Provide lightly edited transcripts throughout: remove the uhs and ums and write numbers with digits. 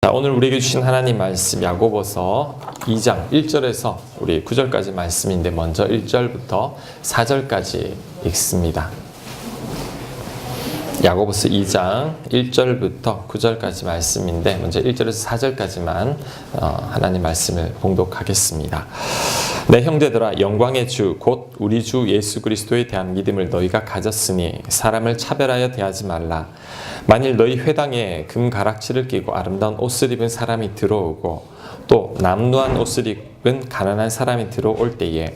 자, 오늘 우리에게 주신 하나님 말씀 야고보서 2장 1절에서 우리 9절까지 말씀인데 먼저 1절부터 4절까지 읽습니다. 야고보서 2장 1절부터 9절까지 말씀인데 먼저 1절에서 4절까지만 하나님 말씀을 봉독하겠습니다. 내 형제들아, 영광의 주 곧 우리 주 예수 그리스도에 대한 믿음을 너희가 가졌으니 사람을 차별하여 대하지 말라. 만일 너희 회당에 금 가락지를 끼고 아름다운 옷을 입은 사람이 들어오고 또 남루한 옷을 입은 가난한 사람이 들어올 때에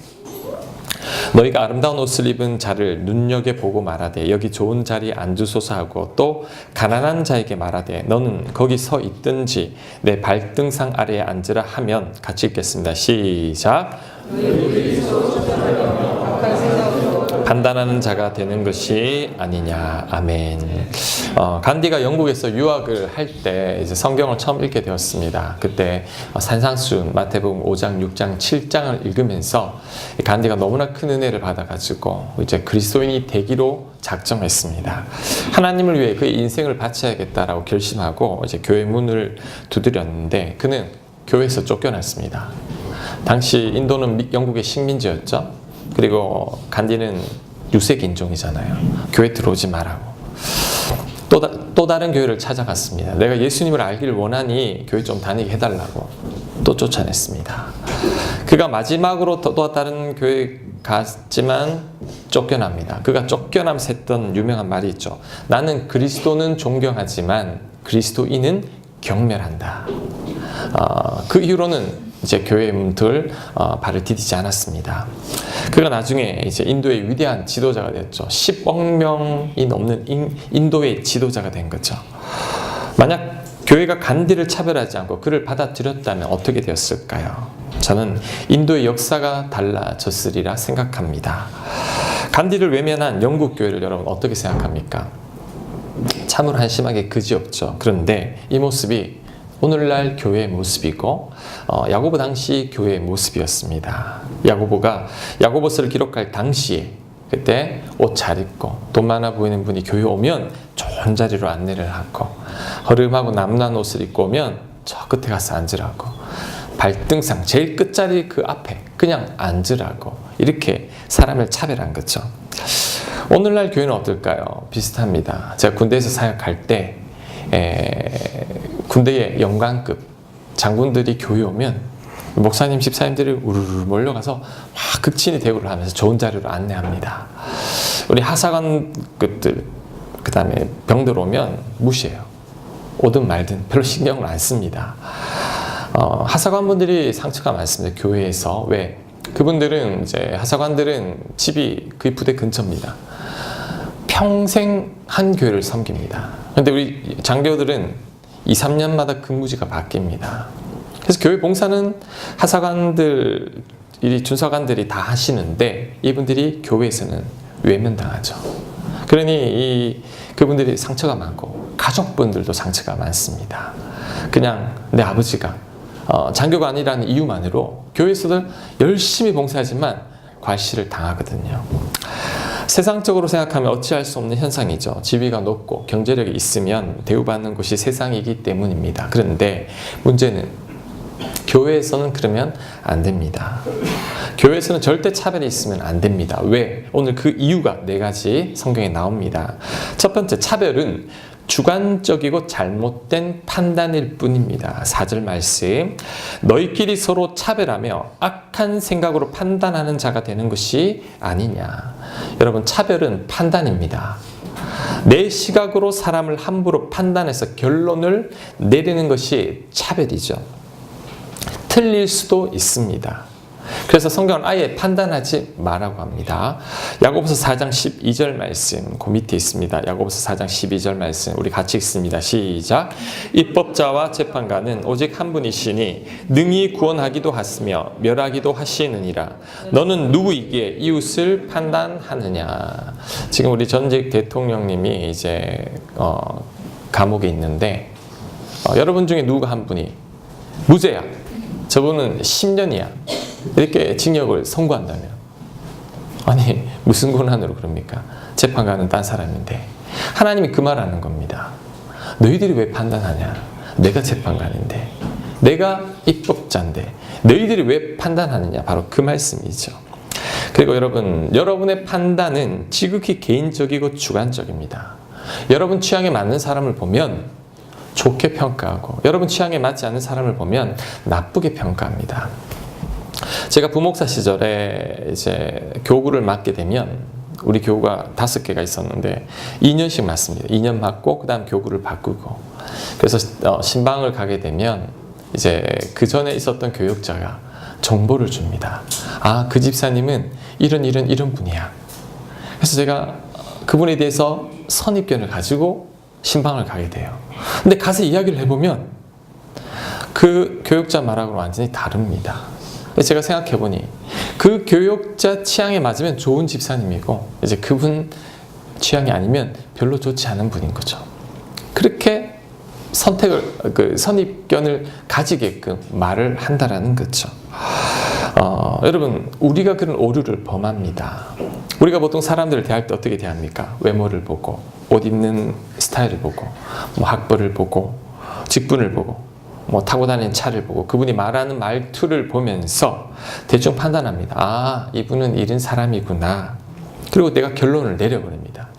너희가 아름다운 옷을 입은 자를 눈여겨보고 말하되 여기 좋은 자리에 앉으소서 하고 또 가난한 자에게 말하되 너는 거기 서 있든지 내 발등상 아래에 앉으라 하면 같이 읽겠습니다. 시작. 판단하는 자가 되는 것이 아니냐. 아멘. 간디가 영국에서 유학을 할 때 이제 성경을 처음 읽게 되었습니다. 그때 산상수훈, 마태복음 5장, 6장, 7장을 읽으면서 간디가 너무나 큰 은혜를 받아가지고 이제 그리스도인이 되기로 작정했습니다. 하나님을 위해 그의 인생을 바쳐야겠다라고 결심하고 이제 교회 문을 두드렸는데 그는 교회에서 쫓겨났습니다. 당시 인도는 영국의 식민지였죠. 그리고 간디는 유색 인종이잖아요. 교회 들어오지 말라고. 또 다른 교회를 찾아갔습니다. 내가 예수님을 알기를 원하니 교회 좀 다니게 해달라고 또 쫓아냈습니다. 그가 마지막으로 또 다른 교회 갔지만 쫓겨납니다. 그가 쫓겨나면서 했던 유명한 말이 있죠. 나는 그리스도는 존경하지만 그리스도인은 경멸한다. 그 이후로는 이제 교회의 문틀 발을 디디지 않았습니다. 그가 나중에 이제 인도의 위대한 지도자가 됐죠. 10억 명이 넘는 인도의 지도자가 된 거죠. 만약 교회가 간디를 차별하지 않고 그를 받아들였다면 어떻게 되었을까요? 저는 인도의 역사가 달라졌으리라 생각합니다. 간디를 외면한 영국 교회를 여러분 어떻게 생각합니까? 참으로 한심하게 그지없죠. 그런데 이 모습이 오늘날 교회의 모습이고 야고보 당시 교회의 모습이었습니다. 야고보가 야고보서를 기록할 당시에 그때 옷 잘 입고 돈 많아 보이는 분이 교회 오면 좋은 자리로 안내를 하고 허름하고 남루한 옷을 입고 오면 저 끝에 가서 앉으라고 발등상 제일 끝자리 그 앞에 그냥 앉으라고 이렇게 사람을 차별한 거죠. 오늘날 교회는 어떨까요? 비슷합니다. 제가 군대에서 사역할 때 군대의 영관급 장군들이 교회 오면 목사님, 집사님들이 우르르 몰려가서 막 극진히 대우를 하면서 좋은 자리로 안내합니다. 우리 하사관급들, 그 다음에 병들 오면 무시해요. 오든 말든 별로 신경을 안 씁니다. 하사관분들이 상처가 많습니다. 교회에서. 왜? 그분들은 이제 하사관들은 집이 그 부대 근처입니다. 평생 한 교회를 섬깁니다. 그런데 우리 장교들은 2, 3년마다 근무지가 바뀝니다. 그래서 교회 봉사는 하사관들, 준사관들이 다 하시는데 이분들이 교회에서는 외면당하죠. 그러니 그분들이 상처가 많고 가족분들도 상처가 많습니다. 그냥 내 아버지가 장교관이라는 이유만으로 교회에서도 열심히 봉사하지만 과시를 당하거든요. 세상적으로 생각하면 어찌할 수 없는 현상이죠. 지위가 높고 경제력이 있으면 대우받는 곳이 세상이기 때문입니다. 그런데 문제는 교회에서는 그러면 안 됩니다. 교회에서는 절대 차별이 있으면 안 됩니다. 왜? 오늘 그 이유가 4가지 성경에 나옵니다. 첫 번째, 차별은 주관적이고 잘못된 판단일 뿐입니다. 4절 말씀. 너희끼리 서로 차별하며 악한 생각으로 판단하는 자가 되는 것이 아니냐. 여러분, 차별은 판단입니다. 내 시각으로 사람을 함부로 판단해서 결론을 내리는 것이 차별이죠. 틀릴 수도 있습니다. 그래서 성경은 아예 판단하지 말라고 합니다. 야고보서 4장 12절 말씀 그 밑에 있습니다. 야고보서 4장 12절 말씀 우리 같이 읽습니다. 시작. 입법자와 재판관은 오직 한 분이시니 능히 구원하기도 하시며 멸하기도 하시느니라. 너는 누구이기에 이웃을 판단하느냐. 지금 우리 전직 대통령님이 이제 감옥에 있는데 여러분 중에 누가 한 분이 무죄야. 저분은 10년이야. 이렇게 징역을 선고한다면 아니 무슨 권한으로 그럽니까? 재판관은 딴 사람인데 하나님이 그 말하는 겁니다. 너희들이 왜 판단하냐? 내가 재판관인데, 내가 입법자인데 너희들이 왜 판단하느냐, 바로 그 말씀이죠. 그리고 여러분, 여러분의 판단은 지극히 개인적이고 주관적입니다. 여러분 취향에 맞는 사람을 보면 좋게 평가하고, 여러분 취향에 맞지 않는 사람을 보면 나쁘게 평가합니다. 제가 부목사 시절에 이제 교구를 맡게 되면, 우리 교구가 5개가 있었는데 2년씩 맡습니다. 2년 맡고 그 다음 교구를 바꾸고, 그래서 신방을 가게 되면 이제 그 전에 있었던 교육자가 정보를 줍니다. 아, 그 집사님은 이런 분이야. 그래서 제가 그분에 대해서 선입견을 가지고 신방을 가게 돼요. 근데 가서 이야기를 해보면 그 교육자 말하고는 완전히 다릅니다. 제가 생각해보니 그 교육자 취향에 맞으면 좋은 집사님이고, 이제 그분 취향이 아니면 별로 좋지 않은 분인 거죠. 그렇게 선입견을 가지게끔 말을 한다라는 거죠. 여러분, 우리가 그런 오류를 범합니다. 우리가 보통 사람들을 대할 때 어떻게 대합니까? 외모를 보고, 옷 입는 스타일을 보고, 뭐 학벌을 보고, 직분을 보고, 뭐 타고 다니는 차를 보고, 그분이 말하는 말투를 보면서 대충 판단합니다. 아, 이분은 이런 사람이구나. 그리고 내가 결론을 내려버립니다.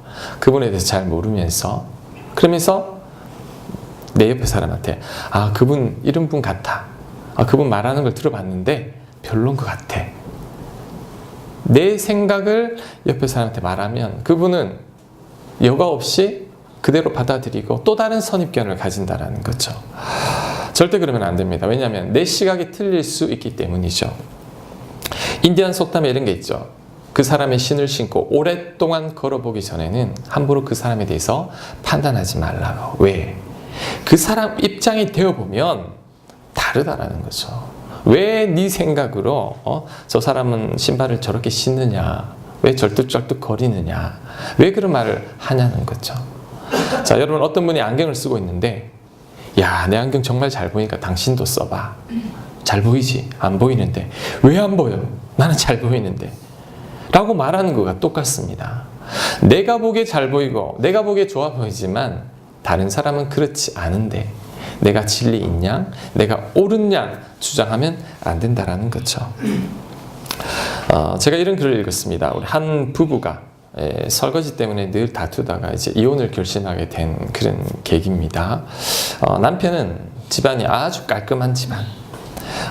그분에 대해서 잘 모르면서. 그러면서 내 옆에 사람한테, 아, 그분 이런 분 같아. 아, 그분 말하는 걸 들어봤는데 별론 것 같아. 내 생각을 옆에 사람한테 말하면 그분은 여과 없이 그대로 받아들이고 또 다른 선입견을 가진다는 거죠. 절대 그러면 안 됩니다. 왜냐하면 내 시각이 틀릴 수 있기 때문이죠. 인디안 속담에 이런 게 있죠. 그 사람의 신을 신고 오랫동안 걸어보기 전에는 함부로 그 사람에 대해서 판단하지 말라고. 왜? 그 사람 입장이 되어보면 다르다라는 거죠. 왜 네 생각으로 저 사람은 신발을 저렇게 신느냐, 왜 절뚝절뚝 거리느냐, 왜 그런 말을 하냐는 거죠. 자, 여러분, 어떤 분이 안경을 쓰고 있는데, 야, 내 안경 정말 잘 보이니까 당신도 써봐. 잘 보이지? 안 보이는데. 왜 안 보여? 나는 잘 보이는데. 라고 말하는 거가 똑같습니다. 내가 보기에 잘 보이고 내가 보기에 좋아 보이지만 다른 사람은 그렇지 않은데, 내가 진리인 양, 내가 옳은 양 주장하면 안 된다라는 거죠. 제가 이런 글을 읽었습니다. 우리 한 부부가 설거지 때문에 늘 다투다가 이제 이혼을 결심하게 된 그런 계기입니다. 남편은 집안이 아주 깔끔한 집안,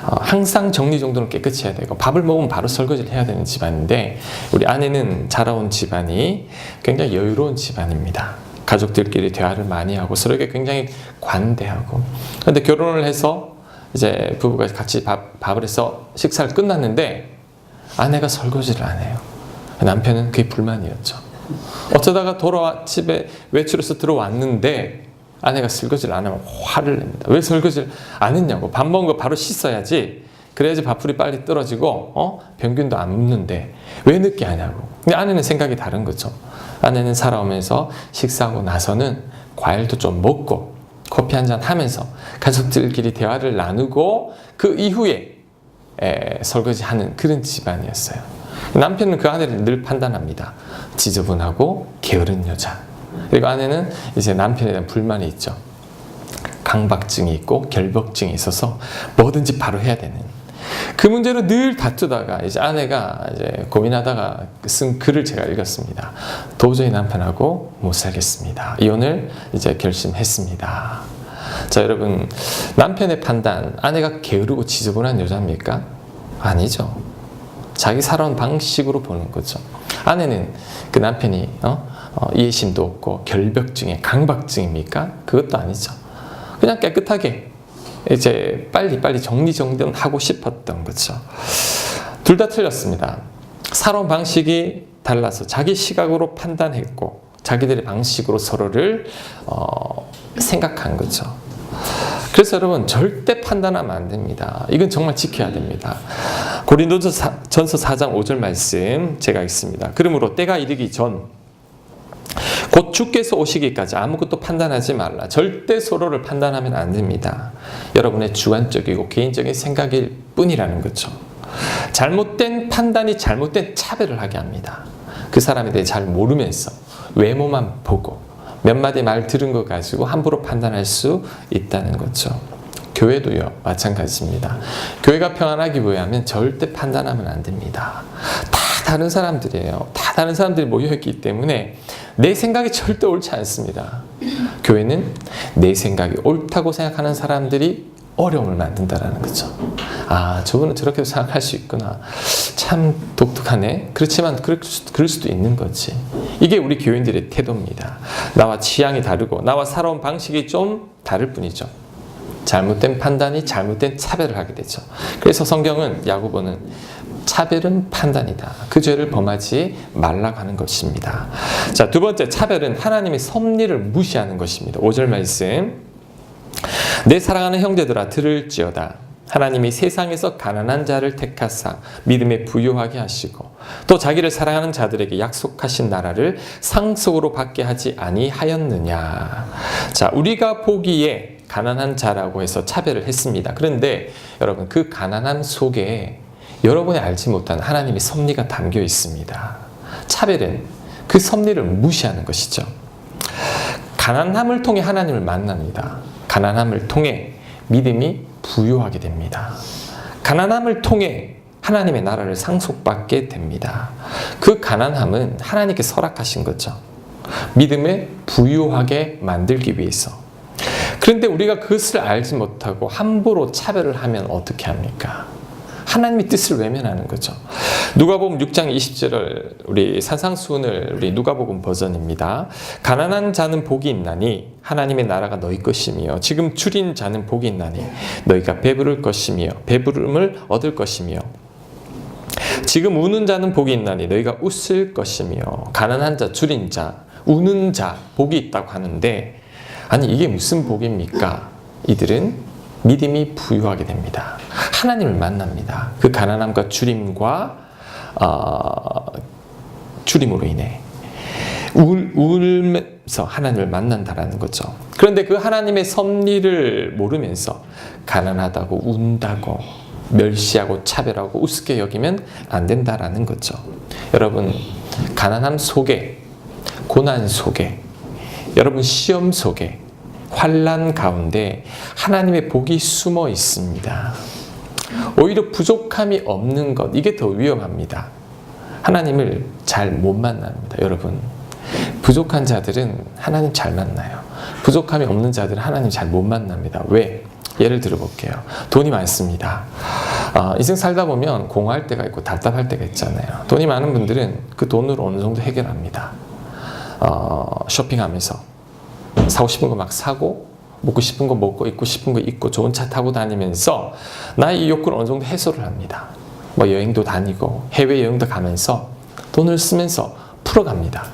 항상 정리정돈을 깨끗이 해야 되고 밥을 먹으면 바로 설거지를 해야 되는 집안인데, 우리 아내는 자라온 집안이 굉장히 여유로운 집안입니다. 가족들끼리 대화를 많이 하고 서로에게 굉장히 관대하고. 그런데 결혼을 해서 이제 부부가 같이 밥을 해서 식사를 끝났는데 아내가 설거지를 안 해요. 남편은 그게 불만이었죠. 어쩌다가 집에 외출해서 들어왔는데 아내가 설거지를 안 하면 화를 냅니다. 왜 설거지를 안 했냐고. 밥 먹은 거 바로 씻어야지. 그래야지 밥풀이 빨리 떨어지고 병균도 안 묻는데 왜 늦게 하냐고. 근데 아내는 생각이 다른 거죠. 아내는 살아오면서 식사하고 나서는 과일도 좀 먹고 커피 한잔 하면서 가족들끼리 대화를 나누고 그 이후에 설거지하는 그런 집안이었어요. 남편은 그 아내를 늘 판단합니다. 지저분하고 게으른 여자. 그리고 아내는 이제 남편에 대한 불만이 있죠. 강박증이 있고 결벽증이 있어서 뭐든지 바로 해야 되는. 그 문제로 늘 다투다가 이제 아내가 이제 고민하다가 쓴 글을 제가 읽었습니다. 도저히 남편하고 못 살겠습니다. 이혼을 이제 결심했습니다. 자, 여러분, 남편의 판단, 아내가 게으르고 지저분한 여자입니까? 아니죠. 자기 살아온 방식으로 보는 거죠. 아내는 그 남편이 이해심도 없고 결벽증에 강박증입니까? 그것도 아니죠. 그냥 깨끗하게 이제 빨리 정리정돈하고 싶었던 거죠. 둘 다 틀렸습니다. 살아온 방식이 달라서 자기 시각으로 판단했고 자기들의 방식으로 서로를 생각한 거죠. 그래서 여러분, 절대 판단하면 안 됩니다. 이건 정말 지켜야 됩니다. 고린도전서 4장 5절 말씀 제가 읽습니다. 그러므로 때가 이르기 전 곧 주께서 오시기까지 아무것도 판단하지 말라. 절대 서로를 판단하면 안 됩니다. 여러분의 주관적이고 개인적인 생각일 뿐이라는 거죠. 잘못된 판단이 잘못된 차별을 하게 합니다. 그 사람에 대해 잘 모르면서 외모만 보고 몇 마디 말 들은 거 가지고 함부로 판단할 수 있다는 거죠. 교회도요, 마찬가지입니다. 교회가 평안하기 위하면 절대 판단하면 안 됩니다. 다 다른 사람들이에요. 다 다른 사람들이 모여있기 때문에 내 생각이 절대 옳지 않습니다. 교회는 내 생각이 옳다고 생각하는 사람들이 어려움을 만든다라는 거죠. 아, 저분은 저렇게도 생각할 수 있구나. 참 독특하네. 그렇지만 그럴 수도 있는 거지. 이게 우리 교인들의 태도입니다. 나와 취향이 다르고 나와 살아온 방식이 좀 다를 뿐이죠. 잘못된 판단이 잘못된 차별을 하게 되죠. 그래서 성경은, 야고보는 차별은 판단이다. 그 죄를 범하지 말라고 하는 것입니다. 자, 두 번째, 차별은 하나님의 섭리를 무시하는 것입니다. 5절 말씀. 내 사랑하는 형제들아 들을지어다. 하나님이 세상에서 가난한 자를 택하사 믿음에 부유하게 하시고 또 자기를 사랑하는 자들에게 약속하신 나라를 상속으로 받게 하지 아니하였느냐. 자, 우리가 보기에 가난한 자라고 해서 차별을 했습니다. 그런데 여러분, 그 가난함 속에 여러분이 알지 못한 하나님의 섭리가 담겨 있습니다. 차별은 그 섭리를 무시하는 것이죠. 가난함을 통해 하나님을 만납니다. 가난함을 통해 믿음이 부유하게 됩니다. 가난함을 통해 하나님의 나라를 상속받게 됩니다. 그 가난함은 하나님께 허락하신 거죠. 믿음을 부유하게 만들기 위해서. 그런데 우리가 그것을 알지 못하고 함부로 차별을 하면 어떻게 합니까? 하나님의 뜻을 외면하는 거죠. 누가복음 6장 20절을 우리 산상수훈을 우리 누가복음 버전입니다. 가난한 자는 복이 있나니 하나님의 나라가 너희 것이며 지금 줄인 자는 복이 있나니 너희가 배부를 것이며 배부름을 얻을 것이며 지금 우는 자는 복이 있나니 너희가 웃을 것이며 가난한 자, 줄인 자, 우는 자 복이 있다고 하는데, 아니 이게 무슨 복입니까? 이들은 믿음이 부유하게 됩니다. 하나님을 만납니다. 그 가난함과 줄임과 줄임으로 인해 울면서 하나님을 만난다라는 거죠. 그런데 그 하나님의 섭리를 모르면서 가난하다고 운다고 멸시하고 차별하고 우습게 여기면 안 된다라는 거죠. 여러분, 가난함 속에, 고난 속에, 여러분 시험 속에, 환난 가운데 하나님의 복이 숨어 있습니다. 오히려 부족함이 없는 것, 이게 더 위험합니다. 하나님을 잘 못 만납니다. 여러분, 부족한 자들은 하나님 잘 만나요. 부족함이 없는 자들은 하나님 잘 못 만납니다. 왜? 예를 들어 볼게요. 돈이 많습니다. 인생 살다 보면 공허할 때가 있고 답답할 때가 있잖아요. 돈이 많은 분들은 그 돈으로 어느 정도 해결합니다. 쇼핑하면서 사고 싶은 거 막 사고, 먹고 싶은 거 먹고, 입고 싶은 거 입고, 좋은 차 타고 다니면서 나의 이 욕구를 어느 정도 해소를 합니다. 뭐 여행도 다니고 해외여행도 가면서 돈을 쓰면서 풀어갑니다.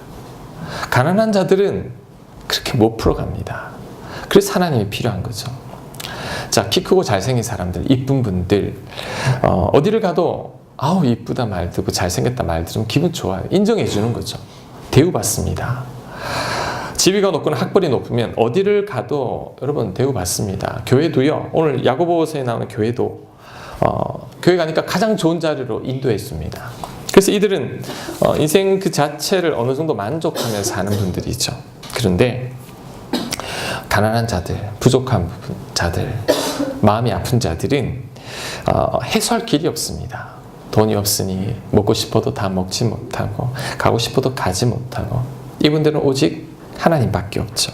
가난한 자들은 그렇게 못 풀어갑니다. 그래서 하나님이 필요한 거죠. 자, 키 크고 잘생긴 사람들, 이쁜 분들, 어디를 가도 아우 이쁘다 말 듣고 잘생겼다 말 들으면 기분 좋아요. 인정해 주는 거죠. 대우받습니다. 지위가 높거나 학벌이 높으면 어디를 가도 여러분 대우받습니다. 교회도요. 오늘 야고보서에 나오는 교회도 교회 가니까 가장 좋은 자리로 인도했습니다. 그래서 이들은 인생 그 자체를 어느 정도 만족하면서 사는 분들이죠. 그런데 가난한 자들, 부족한 자들, 마음이 아픈 자들은 해소할 길이 없습니다. 돈이 없으니 먹고 싶어도 다 먹지 못하고 가고 싶어도 가지 못하고, 이분들은 오직 하나님밖에 없죠.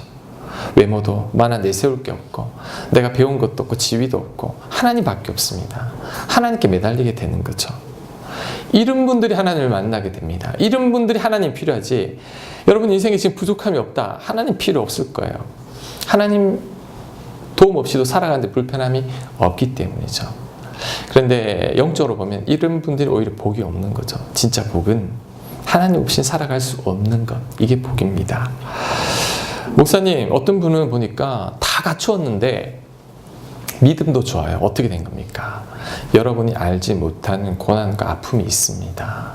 외모도 많아 내세울 게 없고 내가 배운 것도 없고 지위도 없고 하나님밖에 없습니다. 하나님께 매달리게 되는 거죠. 이런 분들이 하나님을 만나게 됩니다. 이런 분들이 하나님 필요하지, 여러분 인생에 지금 부족함이 없다, 하나님 필요 없을 거예요. 하나님 도움 없이도 살아가는데 불편함이 없기 때문이죠. 그런데 영적으로 보면 이런 분들이 오히려 복이 없는 거죠. 진짜 복은 하나님 없이 살아갈 수 없는 것, 이게 복입니다. 목사님, 어떤 분은 보니까 다 갖추었는데 믿음도 좋아요. 어떻게 된 겁니까? 여러분이 알지 못하는 고난과 아픔이 있습니다.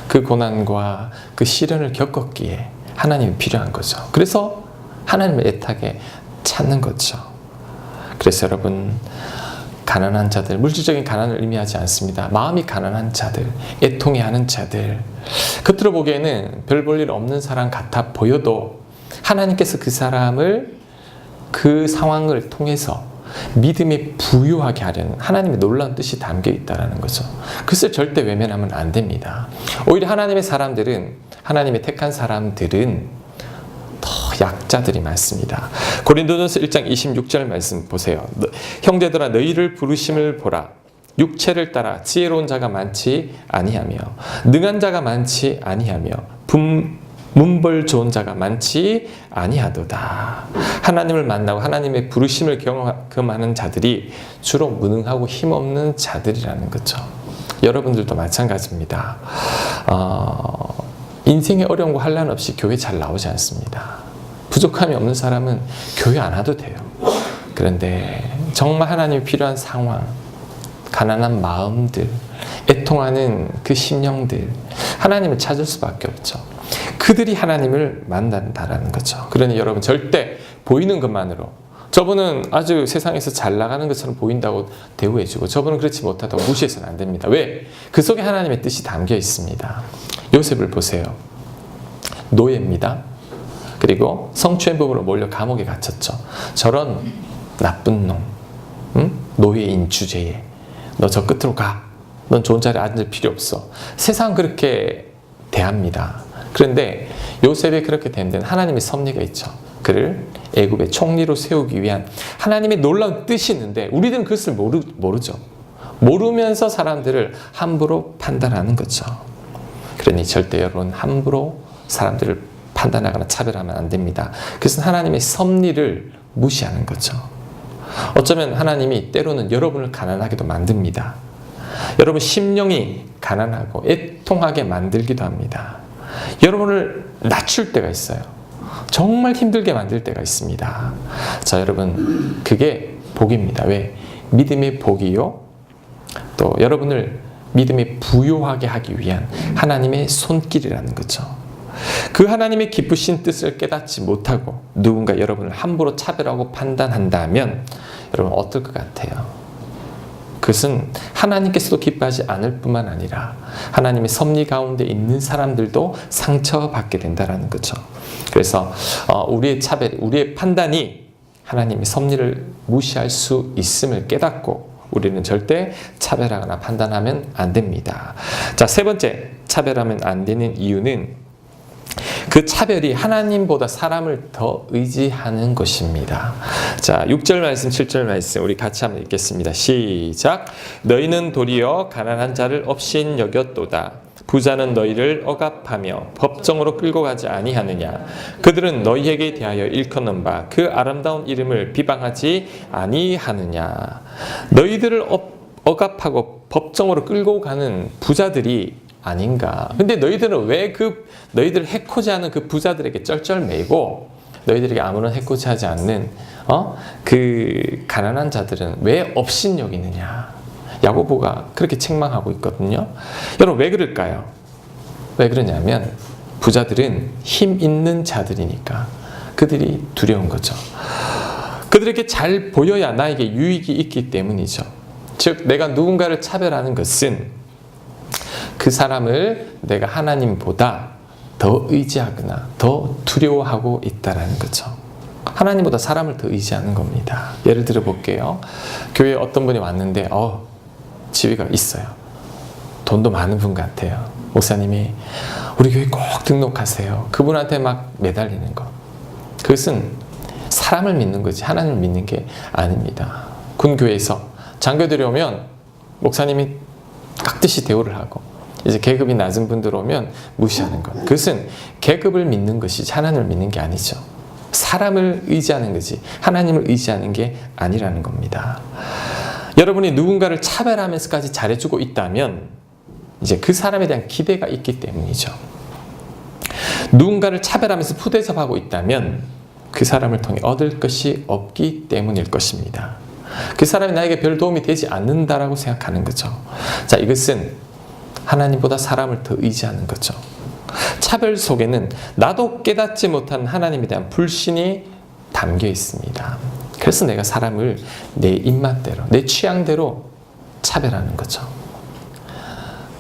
그 고난과 그 시련을 겪었기에 하나님이 필요한 거죠. 그래서 하나님을 애타게 찾는 거죠. 그래서 여러분, 가난한 자들, 물질적인 가난을 의미하지 않습니다. 마음이 가난한 자들, 애통해하는 자들, 겉으로 보기에는 별 볼 일 없는 사람 같아 보여도 하나님께서 그 사람을 그 상황을 통해서 믿음에 부유하게 하려는 하나님의 놀라운 뜻이 담겨 있다는 거죠. 그것을 절대 외면하면 안 됩니다. 오히려 하나님의 택한 사람들은 더 약자들이 많습니다. 고린도전서 1장 26절 말씀 보세요. 형제들아 너희를 부르심을 보라. 육체를 따라 지혜로운 자가 많지 아니하며 능한 자가 많지 아니하며 문벌 좋은 자가 많지 아니하도다. 하나님을 만나고 하나님의 부르심을 경험하는 자들이 주로 무능하고 힘없는 자들이라는 거죠. 여러분들도 마찬가지입니다. 인생의 어려움과 환난 없이 교회 잘 나오지 않습니다. 부족함이 없는 사람은 교회 안 와도 돼요. 그런데 정말 하나님이 필요한 상황, 가난한 마음들, 애통하는 그 심령들, 하나님을 찾을 수밖에 없죠. 그들이 하나님을 만난다라는 거죠. 그러니 여러분 절대 보이는 것만으로 저분은 아주 세상에서 잘 나가는 것처럼 보인다고 대우해주고 저분은 그렇지 못하다고 무시해서는 안 됩니다. 왜? 그 속에 하나님의 뜻이 담겨 있습니다. 요셉을 보세요. 노예입니다. 그리고 성추행범으로 몰려 감옥에 갇혔죠. 저런 나쁜 놈, 노예인 주제에 너 저 끝으로 가. 넌 좋은 자리에 앉을 필요 없어. 세상 그렇게 대합니다. 그런데 요셉이 그렇게 된 데는 하나님의 섭리가 있죠. 그를 애굽의 총리로 세우기 위한 하나님의 놀라운 뜻이 있는데 우리들은 그것을 모르죠. 모르면서 사람들을 함부로 판단하는 거죠. 그러니 절대 여러분 함부로 사람들을 판단하거나 차별하면 안 됩니다. 그것은 하나님의 섭리를 무시하는 거죠. 어쩌면 하나님이 때로는 여러분을 가난하게도 만듭니다. 여러분 심령이 가난하고 애통하게 만들기도 합니다. 여러분을 낮출 때가 있어요. 정말 힘들게 만들 때가 있습니다. 자, 여러분 그게 복입니다. 왜? 믿음의 복이요. 또 여러분을 믿음에 부요하게 하기 위한 하나님의 손길이라는 거죠. 그 하나님의 기쁘신 뜻을 깨닫지 못하고 누군가 여러분을 함부로 차별하고 판단한다면 여러분 어떨 것 같아요? 그것은 하나님께서도 기뻐하지 않을 뿐만 아니라 하나님의 섭리 가운데 있는 사람들도 상처받게 된다는 거죠. 그래서 우리의 차별, 우리의 판단이 하나님의 섭리를 무시할 수 있음을 깨닫고 우리는 절대 차별하거나 판단하면 안 됩니다. 자, 세 번째 차별하면 안 되는 이유는 그 차별이 하나님보다 사람을 더 의지하는 것입니다. 자, 6절 말씀, 7절 말씀 우리 같이 한번 읽겠습니다. 시작. 너희는 도리어 가난한 자를 업신 여겼도다. 부자는 너희를 억압하며 법정으로 끌고 가지 아니하느냐. 그들은 너희에게 대하여 일컫는 바 그 아름다운 이름을 비방하지 아니하느냐. 너희들을 억압하고 법정으로 끌고 가는 부자들이 아닌가. 근데 너희들은 왜 너희들을 해코지 하는 그 부자들에게 쩔쩔매고 너희들에게 아무런 해코지 하지 않는 그 가난한 자들은 왜 업신 여기느냐. 야고보가 그렇게 책망하고 있거든요. 여러분 왜 그럴까요? 왜 그러냐면 부자들은 힘 있는 자들이니까 그들이 두려운 거죠. 그들에게 잘 보여야 나에게 유익이 있기 때문이죠. 즉 내가 누군가를 차별하는 것은 그 사람을 내가 하나님보다 더 의지하거나 더 두려워하고 있다는 거죠. 하나님보다 사람을 더 의지하는 겁니다. 예를 들어 볼게요. 교회에 어떤 분이 왔는데 지위가 있어요. 돈도 많은 분 같아요. 목사님이 우리 교회 꼭 등록하세요. 그분한테 막 매달리는 것. 그것은 사람을 믿는 거지 하나님을 믿는 게 아닙니다. 군교회에서 장교들이 오면 목사님이 깍듯이 대우를 하고 이제 계급이 낮은 분들 오면 무시하는 것. 그것은 계급을 믿는 것이지 하나님을 믿는 게 아니죠. 사람을 의지하는 거지 하나님을 의지하는 게 아니라는 겁니다. 여러분이 누군가를 차별하면서까지 잘해주고 있다면 이제 그 사람에 대한 기대가 있기 때문이죠. 누군가를 차별하면서 푸대접하고 있다면 그 사람을 통해 얻을 것이 없기 때문일 것입니다. 그 사람이 나에게 별 도움이 되지 않는다라고 생각하는 거죠. 자, 이것은 하나님보다 사람을 더 의지하는 거죠. 차별 속에는 나도 깨닫지 못한 하나님에 대한 불신이 담겨 있습니다. 그래서 내가 사람을 내 입맛대로, 내 취향대로 차별하는 거죠.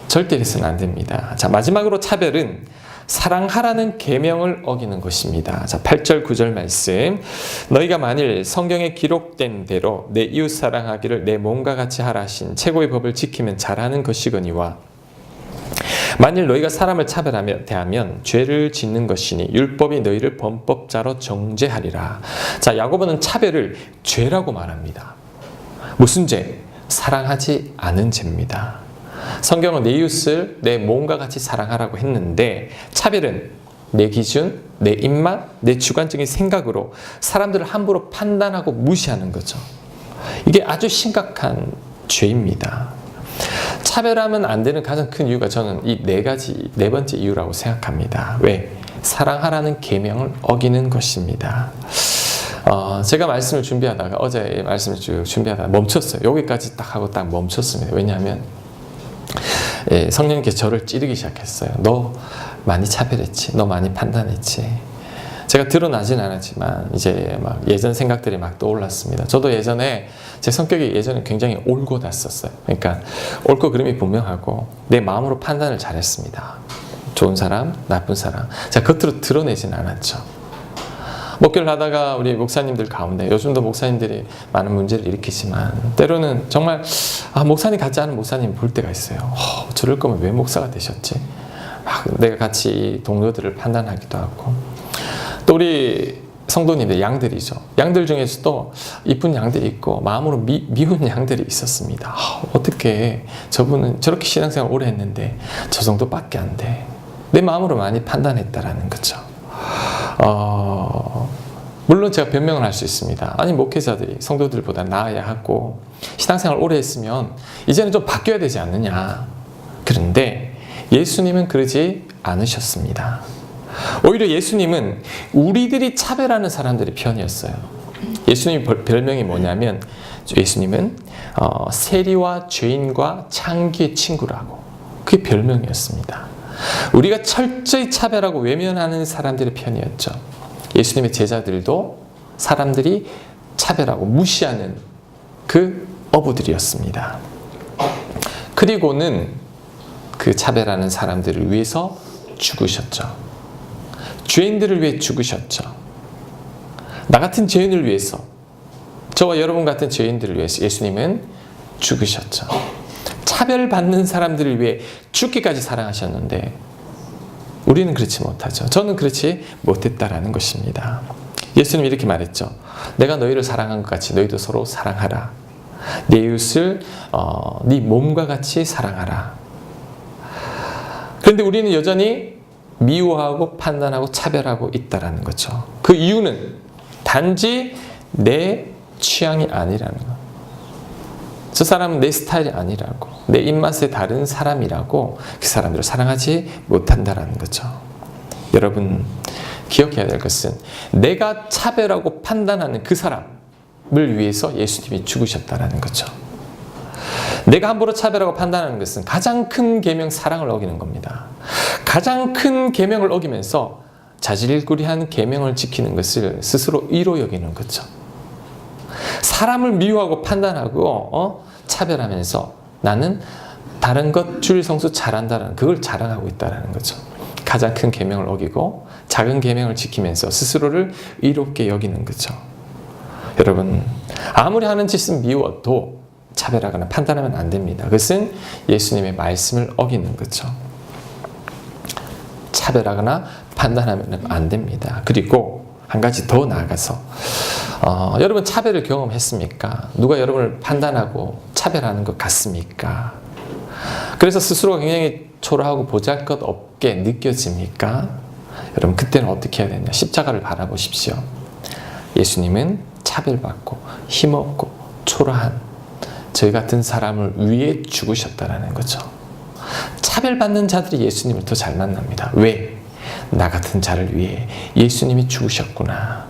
절대 이래서는 안 됩니다. 자, 마지막으로 차별은 사랑하라는 계명을 어기는 것입니다. 자, 8절 9절 말씀. 너희가 만일 성경에 기록된 대로 내 이웃 사랑하기를 내 몸과 같이 하라 하신 최고의 법을 지키면 잘하는 것이거니와 만일 너희가 사람을 차별하며 대하면 죄를 짓는 것이니 율법이 너희를 범법자로 정죄하리라. 자, 야고보는 차별을 죄라고 말합니다. 무슨 죄? 사랑하지 않은 죄입니다. 성경은 내 이웃을 내 몸과 같이 사랑하라고 했는데 차별은 내 기준, 내 입맛, 내 주관적인 생각으로 사람들을 함부로 판단하고 무시하는 거죠. 이게 아주 심각한 죄입니다. 차별하면 안 되는 가장 큰 이유가 저는 이 네 번째 이유라고 생각합니다. 왜? 사랑하라는 계명을 어기는 것입니다. 제가 말씀을 준비하다가 어제 말씀을 준비하다가 멈췄어요. 여기까지 딱 하고 딱 멈췄습니다. 왜냐하면 성령님께서 저를 찌르기 시작했어요. 너 많이 차별했지. 너 많이 판단했지. 제가 드러나진 않았지만 이제 막 예전 생각들이 막 떠올랐습니다. 저도 예전에 제 성격이 예전에 굉장히 올곧았었어요. 그러니까 옳고 그름이 분명하고 내 마음으로 판단을 잘했습니다. 좋은 사람, 나쁜 사람. 제가 겉으로 드러내진 않았죠. 목회를 하다가 우리 목사님들 가운데 요즘도 목사님들이 많은 문제를 일으키지만 때로는 정말 목사님 같지 않은 목사님 볼 때가 있어요. 저럴 거면 왜 목사가 되셨지? 내가 같이 동료들을 판단하기도 하고 또 우리 성도님들 양들이죠. 양들 중에서도 이쁜 양들이 있고 마음으로 미운 양들이 있었습니다. 어떻게 저분은 저렇게 신앙생활 오래 했는데 저 정도밖에 안 돼. 내 마음으로 많이 판단했다라는 거죠. 물론 제가 변명을 할 수 있습니다. 아니 목회자들이 성도들보다 나아야 하고 신앙생활 오래 했으면 이제는 좀 바뀌어야 되지 않느냐. 그런데 예수님은 그러지 않으셨습니다. 오히려 예수님은 우리들이 차별하는 사람들의 편이었어요. 예수님 별명이 뭐냐면 예수님은 세리와 죄인과 창기의 친구라고. 그게 별명이었습니다. 우리가 철저히 차별하고 외면하는 사람들의 편이었죠. 예수님의 제자들도 사람들이 차별하고 무시하는 그 어부들이었습니다. 그리고는 그 차별하는 사람들을 위해서 죽으셨죠. 죄인들을 위해 죽으셨죠. 나 같은 죄인을 위해서, 저와 여러분 같은 죄인들을 위해서 예수님은 죽으셨죠. 차별받는 사람들을 위해 죽기까지 사랑하셨는데 우리는 그렇지 못하죠. 저는 그렇지 못했다라는 것입니다. 예수님이 이렇게 말했죠. 내가 너희를 사랑한 것 같이 너희도 서로 사랑하라. 내 이웃을 네 몸과 같이 사랑하라. 그런데 우리는 여전히 미워하고 판단하고 차별하고 있다라는 거죠. 그 이유는 단지 내 취향이 아니라는 거. 저 사람은 내 스타일이 아니라고, 내 입맛에 다른 사람이라고 그 사람들을 사랑하지 못한다라는 거죠. 여러분 기억해야 될 것은 내가 차별하고 판단하는 그 사람을 위해서 예수님이 죽으셨다라는 거죠. 내가 함부로 차별하고 판단하는 것은 가장 큰 계명 사랑을 어기는 겁니다. 가장 큰 계명을 어기면서 자질구레한 계명을 지키는 것을 스스로 의로 여기는 거죠. 사람을 미워하고 판단하고 차별하면서 나는 다른 것 줄 성수 잘한다는 그걸 자랑하고 있다는 거죠. 가장 큰 계명을 어기고 작은 계명을 지키면서 스스로를 의롭게 여기는 거죠. 여러분 아무리 하는 짓은 미워도 차별하거나 판단하면 안 됩니다. 그것은 예수님의 말씀을 어기는 거죠. 차별하거나 판단하면 안 됩니다. 그리고 한 가지 더 나아가서 여러분 차별을 경험했습니까? 누가 여러분을 판단하고 차별하는 것 같습니까? 그래서 스스로가 굉장히 초라하고 보잘것없게 느껴집니까? 여러분 그때는 어떻게 해야 되냐? 십자가를 바라보십시오. 예수님은 차별받고 힘없고 초라한 저희 같은 사람을 위해 죽으셨다는 거죠. 차별받는 자들이 예수님을 더 잘 만납니다. 왜? 나 같은 자를 위해 예수님이 죽으셨구나.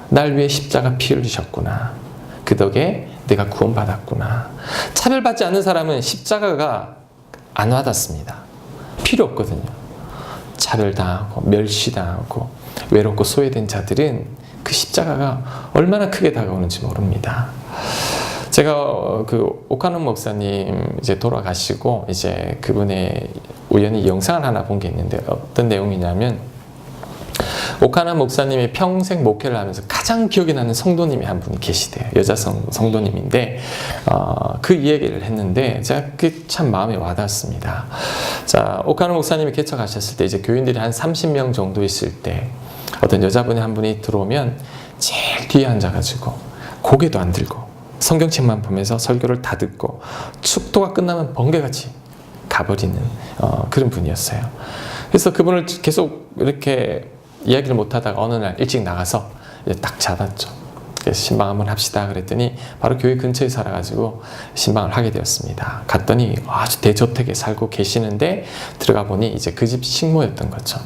날 위해 십자가 피 흘리셨구나. 그 덕에 내가 구원받았구나. 차별받지 않는 사람은 십자가가 안 와닿습니다. 필요 없거든요. 차별당하고 멸시당하고 외롭고 소외된 자들은 그 십자가가 얼마나 크게 다가오는지 모릅니다. 제가 그 오카노 목사님 이제 돌아가시고 이제 그분의 우연히 영상을 하나 본 게 있는데 어떤 내용이냐면 오카나 목사님이 평생 목회를 하면서 가장 기억에 나는 성도님이 한 분이 계시대요. 여자 성도님인데 그 이야기를 했는데 제가 그게 참 마음에 와닿았습니다. 자, 오카나 목사님이 개척하셨을 때 이제 교인들이 한 30명 정도 있을 때 어떤 여자분이 한 분이 들어오면 제일 뒤에 앉아가지고 고개도 안 들고 성경책만 보면서 설교를 다 듣고 축도가 끝나면 번개같이 가버리는 그런 분이었어요. 그래서 그분을 계속 이렇게 이야기를 못하다가 어느 날 일찍 나가서 이제 딱 잡았죠. 그래서 신방 한번 합시다 그랬더니 바로 교회 근처에 살아가지고 신방을 하게 되었습니다. 갔더니 아주 대저택에 살고 계시는데 들어가 보니 이제 그 집 식모였던 거죠.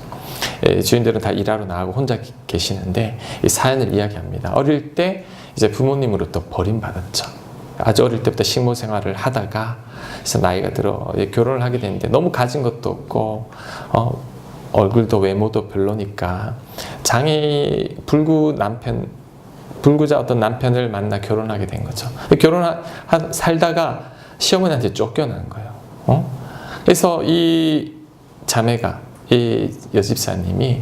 주인들은 다 일하러 나가고 혼자 계시는데 이 사연을 이야기합니다. 어릴 때 이제 부모님으로부터 버림받았죠. 아주 어릴 때부터 식모 생활을 하다가 그래서 나이가 들어 결혼을 하게 되는데 너무 가진 것도 없고 얼굴도 외모도 별로니까 불구자 어떤 남편을 만나 결혼하게 된 거죠. 살다가 시어머니한테 쫓겨난 거예요. 그래서 이 자매가 이 여집사님이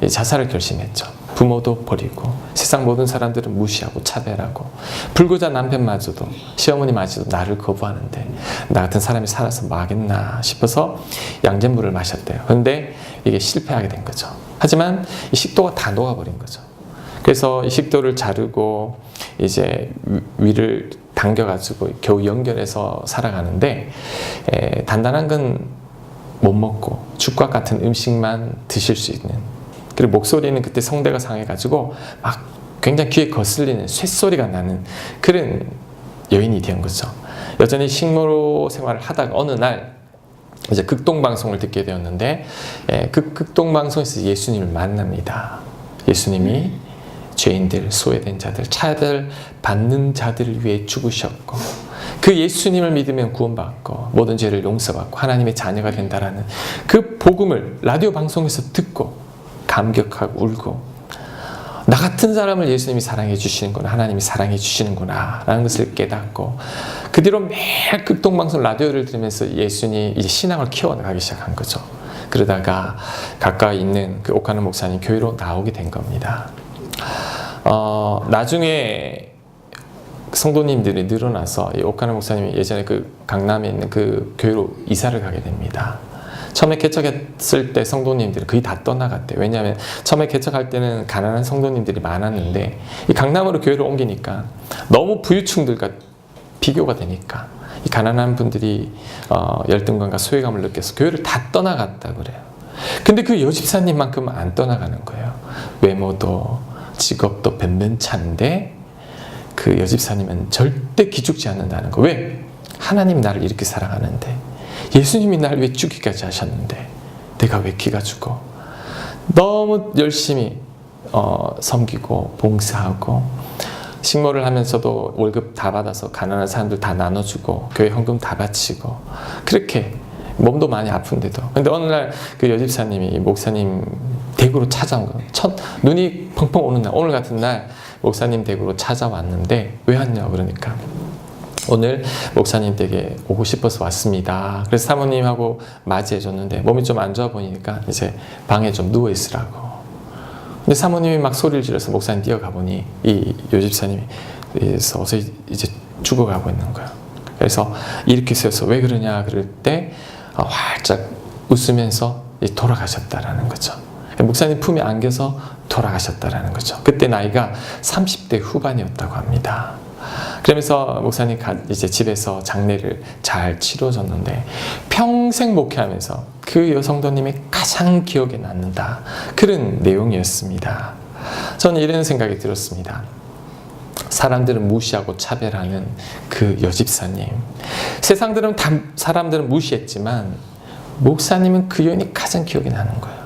자살을 결심했죠. 부모도 버리고 세상 모든 사람들은 무시하고 차별하고 불구자 남편마저도 시어머니마저도 나를 거부하는데 나 같은 사람이 살아서 뭐 하겠나 싶어서 양잿물을 마셨대요. 그런데 이게 실패하게 된 거죠. 하지만 이 식도가 다 녹아버린 거죠. 그래서 이 식도를 자르고 이제 위를 당겨가지고 겨우 연결해서 살아가는데 단단한 건 못 먹고 죽과 같은 음식만 드실 수 있는, 그리고 목소리는 그때 성대가 상해가지고 막 굉장히 귀에 거슬리는 쇳소리가 나는 그런 여인이 된 거죠. 여전히 식모로 생활을 하다가 어느 날 이제 극동방송을 듣게 되었는데 그 극동방송에서 예수님을 만납니다. 예수님이 죄인들, 소외된 자들, 차별받는 자들을 위해 죽으셨고 그 예수님을 믿으면 구원받고 모든 죄를 용서받고 하나님의 자녀가 된다라는 그 복음을 라디오 방송에서 듣고 감격하고 울고 나 같은 사람을 예수님이 사랑해 주시는구나, 하나님이 사랑해 주시는구나 라는 것을 깨닫고 그 뒤로 매일 극동방송 라디오를 들으면서 예수님 이제 신앙을 키워나가기 시작한 거죠. 그러다가 가까이 있는 그 오카노 목사님 교회로 나오게 된 겁니다. 나중에 성도님들이 늘어나서 이 오카노 목사님이 예전에 그 강남에 있는 그 교회로 이사를 가게 됩니다. 처음에 개척했을 때 성도님들이 거의 다 떠나갔대요. 왜냐하면 처음에 개척할 때는 가난한 성도님들이 많았는데 이 강남으로 교회를 옮기니까 너무 부유층들과 비교가 되니까 이 가난한 분들이 열등감과 소외감을 느껴서 교회를 다 떠나갔다고 그래요. 근데 그 여집사님만큼은 안 떠나가는 거예요. 외모도 직업도 변변찮은데 그 여집사님은 절대 기죽지 않는다는 거. 왜? 하나님 나를 이렇게 사랑하는데 예수님이 나를 왜 죽기까지 하셨는데 내가 왜 기가 죽어? 너무 열심히 섬기고 봉사하고 식모를 하면서도 월급 다 받아서 가난한 사람들 다 나눠주고 교회 헌금 다 바치고 그렇게 몸도 많이 아픈데도. 근데 어느 날 그 여집사님이 목사님 댁으로 찾아온 거예요. 눈이 펑펑 오는 날, 오늘 같은 날 목사님 댁으로 찾아왔는데 왜 왔냐 그러니까 오늘 목사님 댁에 오고 싶어서 왔습니다. 그래서 사모님하고 맞이해 줬는데 몸이 좀 안 좋아 보이니까 이제 방에 좀 누워 있으라고. 근데 사모님이 막 소리를 질러서 목사님 뛰어가 보니 이 여집사님이 어서 이제 죽어가고 있는 거예요. 그래서 이렇게 서서 왜 그러냐 그럴 때 활짝 웃으면서 돌아가셨다라는 거죠. 목사님 품에 안겨서 돌아가셨다라는 거죠. 그때 나이가 30대 후반이었다고 합니다. 그러면서 목사님 이제 집에서 장례를 잘 치러졌는데 평생 목회하면서 그 여성도님이 가장 기억에 남는다. 그런 내용이었습니다. 저는 이런 생각이 들었습니다. 사람들은 무시하고 차별하는 그 여집사님. 세상들은 다 사람들은 무시했지만 목사님은 그 여인이 가장 기억에 나는 거예요.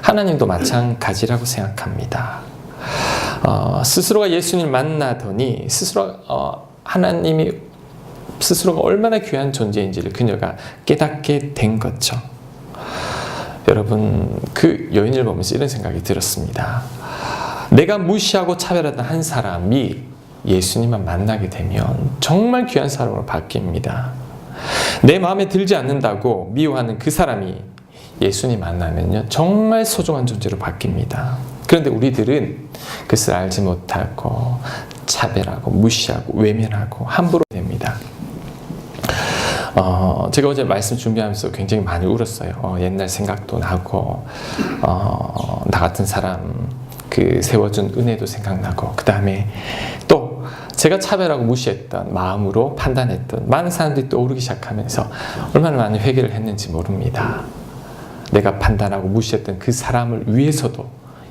하나님도 마찬가지라고 생각합니다. 스스로가 예수님을 만나더니 하나님이 스스로가 얼마나 귀한 존재인지를 그녀가 깨닫게 된 거죠. 여러분, 그 여인을 보면서 이런 생각이 들었습니다. 내가 무시하고 차별하던 한 사람이 예수님만 만나게 되면 정말 귀한 사람으로 바뀝니다. 내 마음에 들지 않는다고 미워하는 그 사람이 예수님 만나면요 정말 소중한 존재로 바뀝니다. 그런데 우리들은 그것을 알지 못하고 차별하고 무시하고 외면하고 함부로 됩니다. 제가 어제 말씀 준비하면서 굉장히 많이 울었어요. 옛날 생각도 나고 나 같은 사람 그 세워준 은혜도 생각나고, 그 다음에 또 제가 차별하고 무시했던 마음으로 판단했던 많은 사람들이 또 오르기 시작하면서 얼마나 많은 회개를 했는지 모릅니다. 내가 판단하고 무시했던 그 사람을 위해서도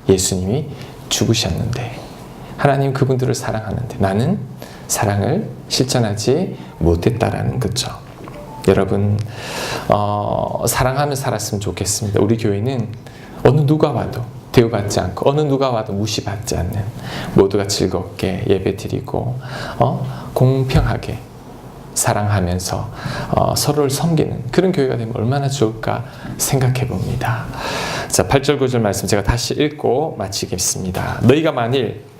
예수님이 죽으셨는데, 하나님 그분들을 사랑하는데 나는 사랑을 실천하지 못했다라는 거죠. 여러분, 사랑하며 살았으면 좋겠습니다. 우리 교회는 어느 누가 와도 대우받지 않고 어느 누가 와도 무시받지 않는, 모두가 즐겁게 예배드리고 공평하게 사랑하면서 서로를 섬기는 그런 교회가 되면 얼마나 좋을까 생각해 봅니다. 자, 8절 9절 말씀 제가 다시 읽고 마치겠습니다. 너희가 만일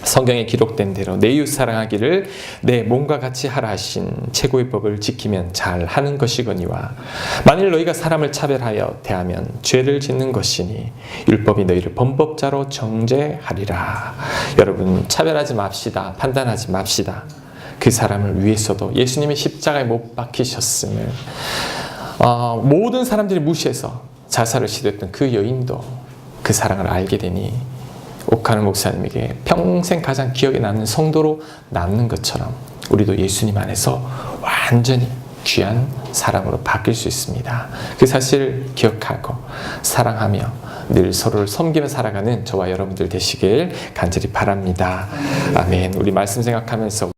성경에 기록된 대로 내 이웃 사랑하기를 내 몸과 같이 하라 하신 최고의 법을 지키면 잘 하는 것이거니와, 만일 너희가 사람을 차별하여 대하면 죄를 짓는 것이니 율법이 너희를 범법자로 정죄하리라. 여러분, 차별하지 맙시다. 판단하지 맙시다. 그 사람을 위해서도 예수님이 십자가에 못 박히셨음을 모든 사람들이 무시해서 자살을 시도했던 그 여인도 그 사랑을 알게 되니 옥하는 목사님에게 평생 가장 기억에 남는 성도로 남는 것처럼 우리도 예수님 안에서 완전히 귀한 사람으로 바뀔 수 있습니다. 그 사실을 기억하고 사랑하며 늘 서로를 섬기며 살아가는 저와 여러분들 되시길 간절히 바랍니다. 아멘. 우리 말씀 생각하면서